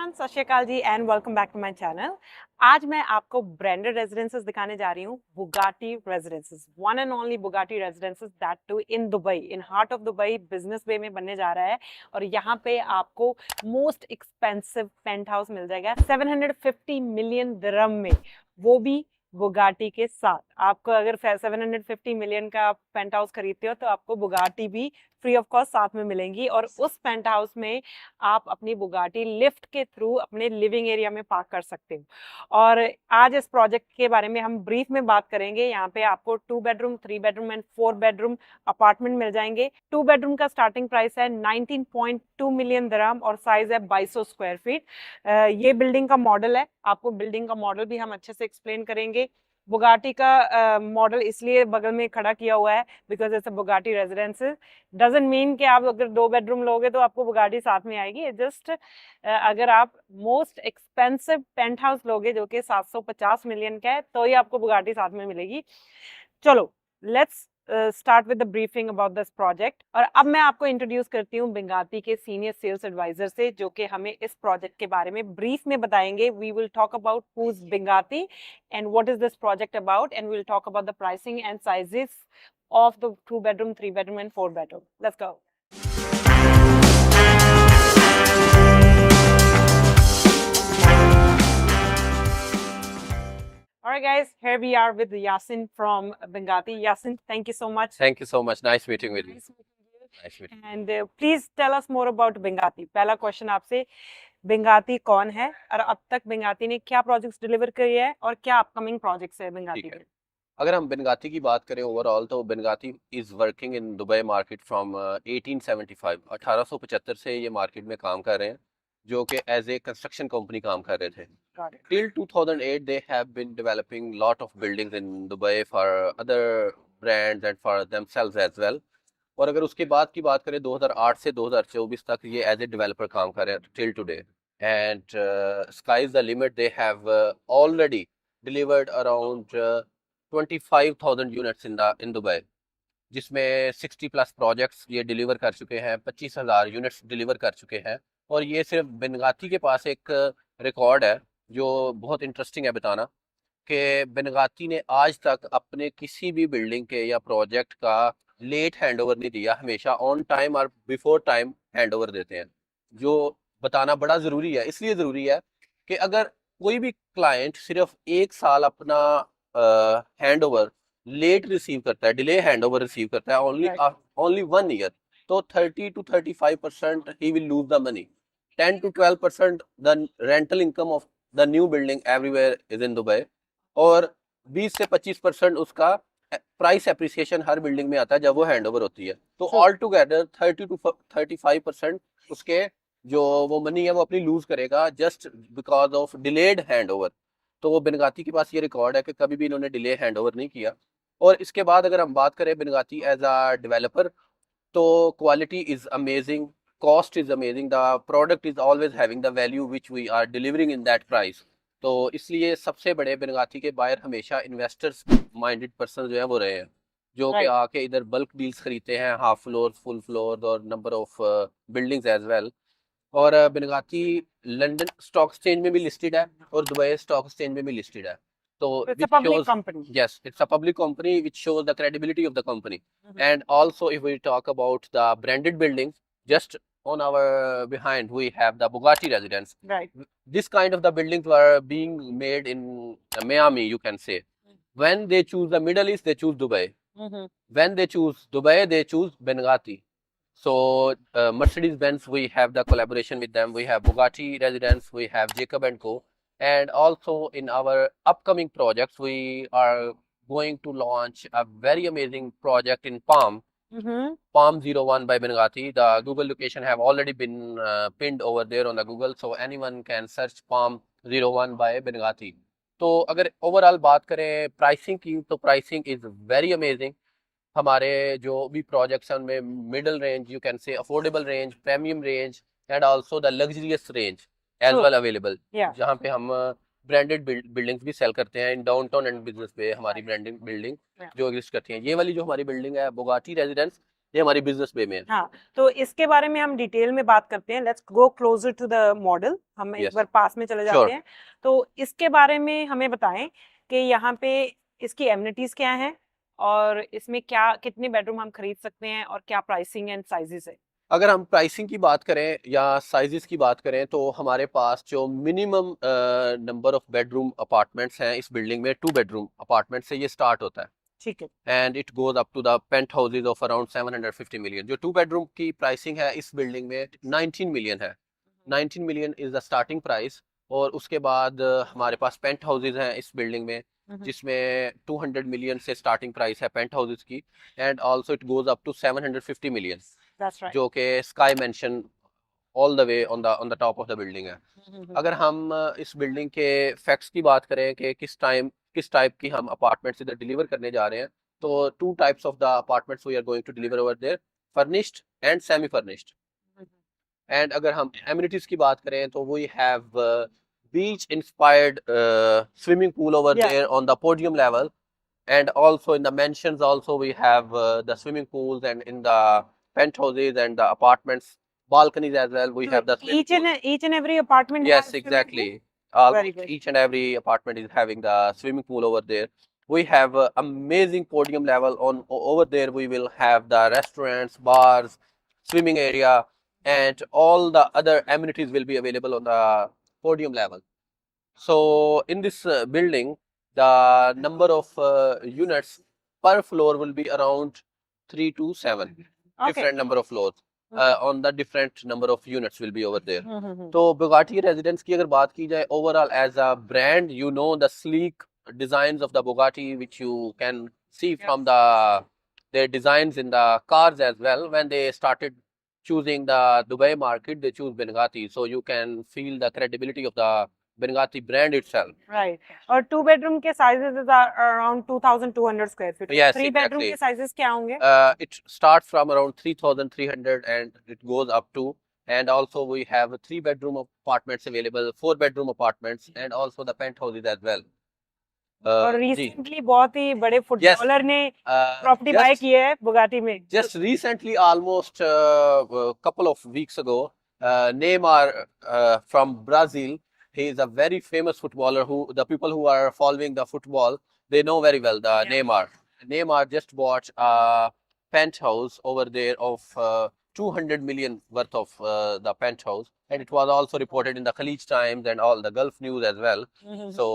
Everyone, सत श्री अकाल जी and welcome back to my channel. आज मैं आपको ब्रांडेड रेजिडेंसेस दिखाने जा रही हूँ। Bugatti residences, one and only Bugatti residences, that too in Dubai, in heart of Dubai, Business Bay में बनने जा रहा है। और यहाँ पे आपको मोस्ट एक्सपेंसिव पेंट हाउस मिल जाएगा 750 मिलियन दिरहम में, वो भी बुगाटी के साथ। आपको अगर 750 मिलियन का पेंट हाउस खरीदते हो तो आपको बुगाटी भी फ्री ऑफ कॉस्ट साथ में मिलेंगी। और उस पेंट हाउस में आप अपनी बुगाटी लिफ्ट के थ्रू अपने लिविंग एरिया में पार्क कर सकते हो। और आज इस प्रोजेक्ट के बारे में हम ब्रीफ में बात करेंगे। यहाँ पे आपको 2 bedroom, 3 bedroom and 4 bedroom apartment मिल जाएंगे। 2 बेडरूम का स्टार्टिंग प्राइस है 19.2 मिलियन दिरहम और साइज है 2200 स्क्वायर फीट। ये बिल्डिंग का मॉडल है, आपको बिल्डिंग का मॉडल भी हम अच्छे से एक्सप्लेन करेंगे। बुगाटी का मॉडल इसलिए बगल में खड़ा किया हुआ है because it's a Bugatti residences. Doesn't mean कि आप अगर 2 बेडरूम लोगे तो आपको बुगाटी साथ में आएगी। जस्ट अगर आप मोस्ट एक्सपेंसिव पेंट हाउस लोगे जो कि 750 मिलियन का है तो ही आपको बुगाटी साथ में मिलेगी। चलो, let's start with the briefing about this project. और अब मैं आपको इंट्रोड्यूस करती हूँ बेंगाती के सीनियर सेल्स एडवाइजर से, जो कि हमें इस प्रोजेक्ट के बारे में ब्रीफ में बताएंगे। We will talk about who is Binghatti and what is this project about, and we will talk about the pricing and sizes of the 2 bedroom, 3 bedroom and 4 bedroom. Let's go. All right, guys, here we are with Yasin from Bengati. Yasin, thank you so much. Thank you so much. Nice meeting with you. Nice meeting you. Nice meeting you. And please tell us more about Bengati. पहला question आपसे, बेंगाती कौन है और अब तक बेंगाती ने क्या projects deliver किए हैं और क्या अपकमिंग प्रोजेक्ट्स है बेंगाती ठीक है। के? अगर हम बेनगाती की बात करें ओवरऑल, तो Binghatti is working in Dubai market from 1875, 1875 से ये मार्केट में काम कर रहे हैं, जो कि एज ए कंस्ट्रक्शन कंपनी काम कर रहे थे। Got it. Till 2008 they have been developing lot of buildings in Dubai for other brands and for themselves as well. और अगर उसके बाद की बात करें 2008 से 2024 तक ये एज ए डेवलपर काम कर रहे हैं till today. And sky is the limit, they have already delivered around 25,000 units in Dubai, जिसमें 60 प्लस प्रोजेक्ट्स ये डिलीवर कर चुके हैं, 25,000 यूनिट्स डिलीवर कर चुके हैं। और ये सिर्फ बेनगाती के पास एक रिकॉर्ड है जो बहुत इंटरेस्टिंग है बताना, कि बेनगाती ने आज तक अपने किसी भी बिल्डिंग के या प्रोजेक्ट का लेट हैंडओवर नहीं दिया, हमेशा ऑन टाइम और बिफोर टाइम हैंडओवर देते हैं। जो बताना बड़ा ज़रूरी है, इसलिए ज़रूरी है कि अगर कोई भी क्लाइंट सिर्फ 1 साल अपना हैंडओवर लेट रिसीव करता है, डिले हैंडओवर रिसीव करता है, ओनली 1 ईयर, तो 30 to 35% he will lose the money. 10 to 12% the rental income of the new building everywhere is in Dubai, और 20 से 25% उसका प्राइस एप्रिसिएशन हर बिल्डिंग में आता है जब वो हैंडओवर होती है। तो ऑल टुगेदर 30 to 35% उसके जो वो मनी है वो अपनी लूज करेगा just because of delayed handover. तो वो बेनगाती के पास ये रिकॉर्ड है कि कभी भी इन्होंने डिले हैंडओवर नहीं किया। और इसके बाद अगर हम बात करें बेनगाती एज अ डेवलपर, तो quality is amazing, cost is amazing, the product is always having the value which we are delivering in that price. तो इसलिए सबसे बड़े बेनगाती के बायर हमेशा इन्वेस्टर्स माइंडेड पर्सन जो है वो रहे हैं, जो कि आके इधर बल्क डील्स खरीदते हैं, हाफ फ्लोर, फुल फ्लोर और number of buildings as well. और बेनगाती लंदन स्टॉक एक्सचेंज में भी लिस्टेड है और दुबई स्टॉक एक्सचेंज में भी लिस्टेड है। तो It's a public company. yes, it's a public company which shows the credibility of the company. And also if we talk about the branded buildings, just on our behind we have the Bugatti residence. Right. This kind of the buildings were being made in Miami, you can say. When they choose the Middle East, they choose Dubai. When they choose Dubai, they choose Benghazi. So Mercedes-Benz, we have the collaboration with them. We have Bugatti residence, we have Jacob and Co. And also in our upcoming projects, we are going to launch a very amazing project in Palm. Palm 01 by Benghazi. The Google location have already been pinned over there on the Google, so anyone can search Palm 01 by Benghazi. तो अगर overall बात करें pricing की, तो pricing is very amazing. हमारे जो भी projects हैं उनमें middle range, you can say affordable range, premium range and also the luxurious range as well available, जहाँ पे हम ब्रांडेड बिल्डिंग्स भी सेल करते हैं इन डाउनटाउन एंड बिजनेस पे। हमारी ब्रांडिंग बिल्डिंग जो एग्जिस्ट करती हैं, ये वाली जो हमारी बिल्डिंग है बुगाटी रेजिडेंस, ये हमारी बिजनेस बे में है। हाँ, तो इसके बारे में हम डिटेल में बात करते हैं। Let's go closer to the model, हम एक Yes, बार पास में चले जाते sure. हैं। तो इसके बारे में हमें बताएं कि यहाँ पे इसकी एमिनिटीज क्या हैं और इसमें क्या कितने बेडरूम हम खरीद सकते हैं और क्या प्राइसिंग एंड साइजेस है। अगर हम प्राइसिंग की बात करें या साइजेस की बात करें तो हमारे पास जो minimum number of bedroom apartments हैं इस बिल्डिंग में 2 बेडरूम अपार्टमेंट से ये स्टार्ट होता है, ठीक है। And it goes up to the penthouses of around 750 million. जो 2 बेडरूम की प्राइसिंग है इस बिल्डिंग में 19 मिलियन है। 19 million is the starting price. और उसके बाद हमारे पास पेंट हाउसेज हैं इस बिल्डिंग में जिसमें 200 मिलियन से स्टार्टिंग प्राइस है पेंट हाउसेज की, and also it goes up to 750 million, That's right. जो कि sky mansion all the way on the top of the building है। अगर हम इस बिल्डिंग के फैक्ट्स की बात करें कि किस टाइप की हम अपार्टमेंट्स इधर डिलीवर करने जा रहे हैं, तो 2 types of the apartments we are going to deliver over there, furnished and semi furnished. And अगर हम एमिनिटीज की बात करें तो we have beach inspired swimming pool over there on the podium level, and also in the mansions also we have the swimming pools, and in the penthouses and the apartments balconies as well we have the swimming pools. each and every apartment Yes, has swimming exactly. pool? Very Almost good. each and every apartment is having the swimming pool over there. We have amazing podium level over there. We will have the restaurants, bars, swimming area, and all the other amenities will be available on the podium level. So in this building, the number of units per floor will be around 3 to 7. Okay. Different number of floors. On the different number of units will be over there. हम्म। तो Bugatti Residence की अगर बात की जाए overall as a brand, you know the sleek designs of the Bugatti which you can see from their designs in the cars as well. When they started choosing the Dubai market, they choose Bugatti, so you can feel the credibility of the Bugatti brand itself. Right. और 2 bedroom के sizes is around 2200 square feet. Yes, 3 bedroom exactly. के sizes क्या होंगे? It starts from around 3,300 and it goes up to, and also we have 3 bedroom apartments available, 4 bedroom apartments, and also the penthouses as well. और जी, recently बहुत ही बड़े footballer ने property bye just की है Bugatti में। just recently, almost a couple of weeks ago, Neymar from Brazil, he is a very famous footballer who the people who are following the football, they know very well the Neymar. Neymar just bought a penthouse over there of 200 million worth of the penthouse, and it was also reported in the Khalij Times and all the Gulf News as well. So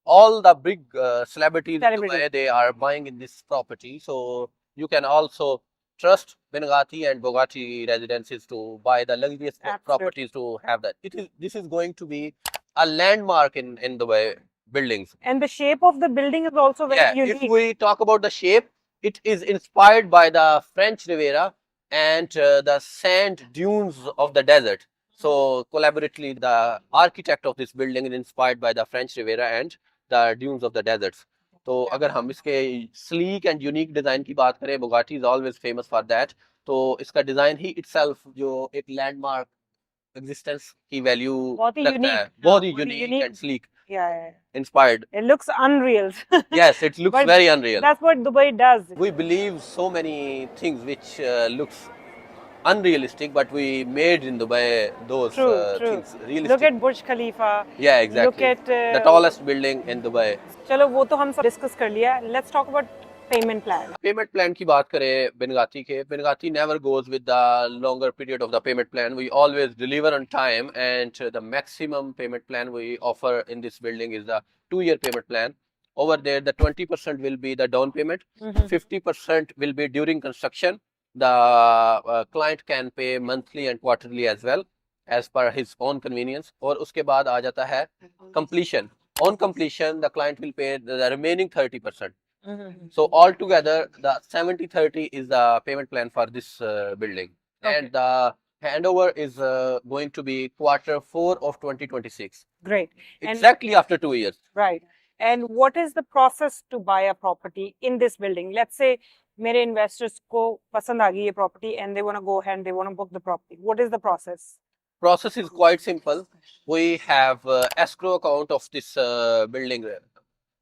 all the big celebrities in Dubai, they are buying in this property. So you can also trust Bengati and Bugatti residences to buy the luxurious properties to have that. This is going to be a landmark in Dubai buildings. And the shape of the building is also very unique. If we talk about the shape, it is inspired by the French Riviera and the sand dunes of the desert. So collaboratively, the architect of this building is inspired by the French Riviera and the dunes of the deserts. तो अगर हम इसके sleek and unique design की बात करें, Bugatti is always famous for that. तो इसका design ही itself जो एक landmark existence की value रखता है, बहुत ही unique and sleek, inspired. It looks unreal. Yes, it looks very unreal. That's what Dubai does. We believe so many things which looks unrealistic, but we made in Dubai those things realistic. Look at Burj Khalifa. Yeah, exactly. Look at the tallest building in Dubai. चलो वो तो हम सब discuss कर लिया. Let's talk about payment plan. Payment plan की बात करें Bengati के, Bengati never goes with the longer period of the payment plan. We always deliver on time, and the maximum payment plan we offer in this building is the 2-year payment plan. Over there, the 20% will be the down payment, 50% will be during construction. The client can pay monthly and quarterly as well, as per his own convenience. और उसके बाद आ जाता है completion. On completion, the client will pay the remaining 30%. So altogether, the 70-30 is the payment plan for this building. And the handover is going to be Q4 of 2026. Great. Exactly after 2 years. Right. And what is the process to buy a property in this building? Let's say मेरे investors को पसंद आ गई ये property and they want to go ahead and they want to book the property. What is the process? Process is quite simple. We have escrow account of this building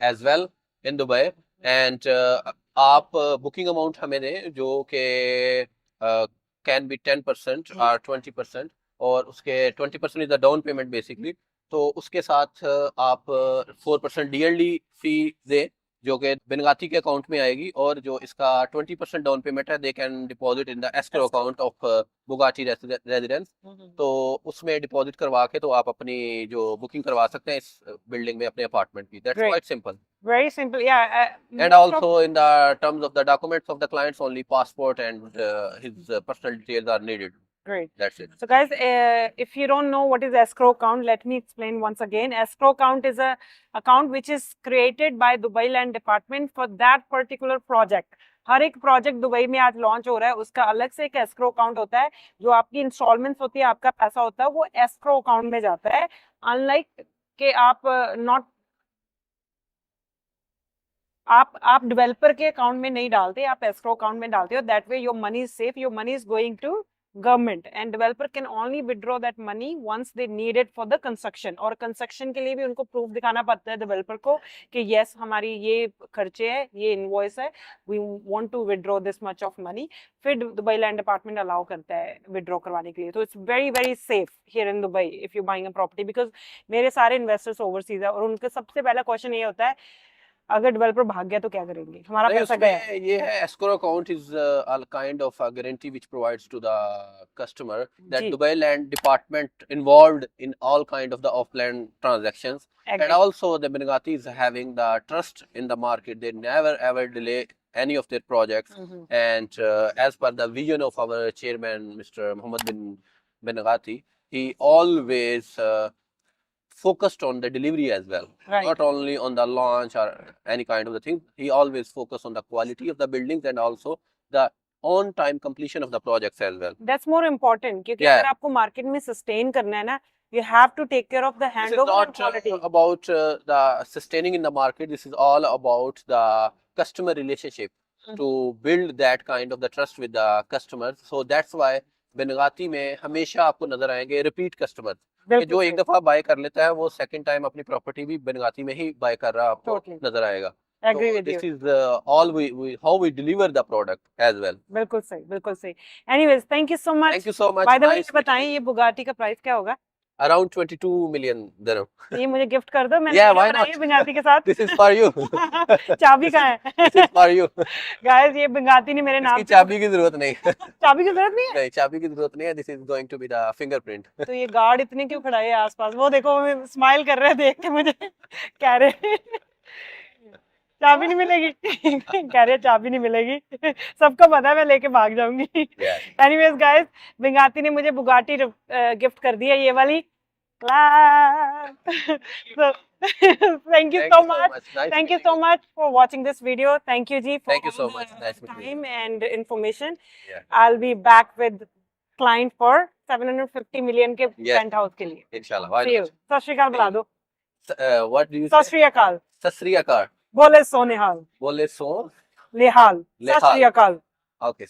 as well in Dubai, and आप booking amount हमें दें जो कि can be 10% और 20%, और उसके 20% is the down payment basically. तो उसके साथ आप 4% डीएलडी फी दें जो कि बिनगाती के अकाउंट में आएगी, और जो इसका 20% डाउन पेमेंट है they can deposit in the escrow account of Bugatti residence. तो उसमें डिपॉजिट करवा के तो आप अपनी जो बुकिंग करवा सकते हैं इस बिल्डिंग में अपने अपार्टमेंट की। That's Great. Quite simple. Very simple. Yeah. And also in the terms of the documents of the clients, only passport and his personal details are needed. Great. That's it. So guys, if you don't know what is escrow account, let me explain once again. Escrow account is a account which is created by Dubai Land Department for that particular project. हर एक project Dubai में आज launch हो रहा है, उसका अलग से एक एस्क्रो अकाउंट होता है। जो आपकी इंस्टॉलमेंट्स होती है, आपका पैसा होता है, वो एस्क्रो अकाउंट में जाता है। अनलाइक के आप डेवलपर के अकाउंट में नहीं डालते, आप एस्क्रो अकाउंट में डालते हो। That way your money is safe, your money is going to government, and developer can only withdraw that money once they need it for the construction. और कंस्ट्रक्शन के लिए भी उनको प्रूफ दिखाना पड़ता है डेवलपर को कि यस हमारी ये खर्चे है, ये इनवॉइस है, we want to withdraw this much of money. फिर दुबई लैंड डिपार्टमेंट अलाउ करता है विड्रॉ करवाने के लिए। तो it's very very safe here in Dubai if you buying a property, because मेरे सारे इन्वेस्टर्स ओवरसीज है और उनका सबसे पहला क्वेश्चन ये होता है अगर डेवलपर भाग गया तो क्या करेंगे, हमारा पैसा गया। ये है escrow account is a kind of a guarantee which provides to the customer that Dubai Land Department involved in all kind of the off-land transactions. And also the Binagati is having the trust in the market. They never ever delay any of their projects. And as per the vision of our chairman, Mr. Mohammed bin Binagati, he always focused on the delivery as well, not only on the launch or any kind of the thing. He always focused on the quality of the buildings and also the on time completion of the projects as well. That's more important, क्योंकि अगर आपको market में sustain करना है ना, you have to take care of the handover and quality. This is not about the sustaining in the market. This is all about the customer relationship, to build that kind of the trust with the customers. So that's why बिनगाती में हमेशा आपको नजर आएंगे repeat customer, कि जो एक दफा bye कर लेता है वो सेकंड टाइम अपनी प्रॉपर्टी भी बिनगाती में ही बाय कर रहा आपको नजर आएगा। Agree with you. This is all how we deliver the product as well. बिल्कुल सही, बिल्कुल सही। Anyways, thank you so much. Thank you so much. By the way, बताएं ये बुगाटी का प्राइस क्या होगा? Around 22 million dirham. ये मुझे गिफ्ट कर दो, मैंने Yeah, why not? बिंगाती के साथ। This is for you. चाबी कहाँ है? This is for you. Guys, ये बिंगाती ने मेरे नाम इसकी चाबी की जरूरत नहीं। चाबी की जरूरत नहीं है? नहीं, चाबी की जरूरत नहीं है। This is going to be the fingerprint. तो ये गार्ड इतने क्यों खड़ा है आसपास? वो देखो स्माइल कर रहे हैं देख के मुझे, कह रहे चाबी नहीं मिलेगी। कह रहे चाबी नहीं मिलेगी, सबको पता है मैं लेके भाग जाऊंगी। एनीवेज गाइस, बिंगाती ने मुझे बुगाटी गिफ्ट कर दी है, ये वाली। So thank you so much. Thank you so much for watching this video. Thank you Ji for so much. Nice time and information. I'll be back with client for 750 million के penthouse के लिए। इंशाल्लाह। See you. सत श्री अकाल बुला दो। What do you say? सत श्री अकाल। सत श्री अकाल। बोले सोनेहाल। बोले सो लेहाल। सत श्री अकाल। Okay,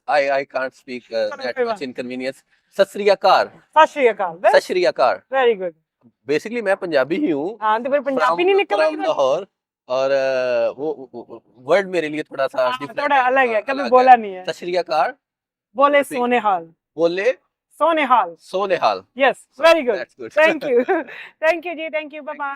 I can't speak that much inconvenience. सत श्री अकाल। सत श्री अकाल। सत श्री अकाल। Very good. बेसिकली मैं पंजाबी ही हूँ। हाँ, तो फिर पंजाबी नहीं निकल रही है। लाहौर, और वो वर्ड मेरे लिए थोड़ा सा थोड़ा अलग है, कभी बोला नहीं है। सत श्री अकाल। बोले सोनेहाल। बोले सोनेहाल। सोनेहाल। Yes, very good. That's good. Thank you. Thank you ji, thank you. Bye bye.